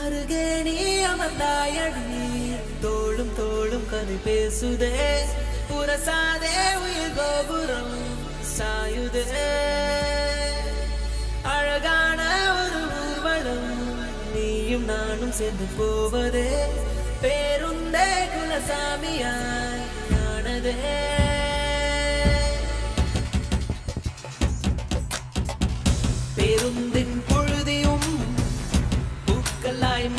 அருகே நீ அமர்ந்தாயடி தோளும் தோளும் கதை பேசுதே புரசாதே உயிர் கோபுரம் சாயுதே அழகான ஒரு ஊர்வலம் நீயும் நானும் சேர்ந்து போவதே பேருந்தே குலசாமியாய் ஆனதே பேருந்தின் பொழுதியும் பூக்களாய்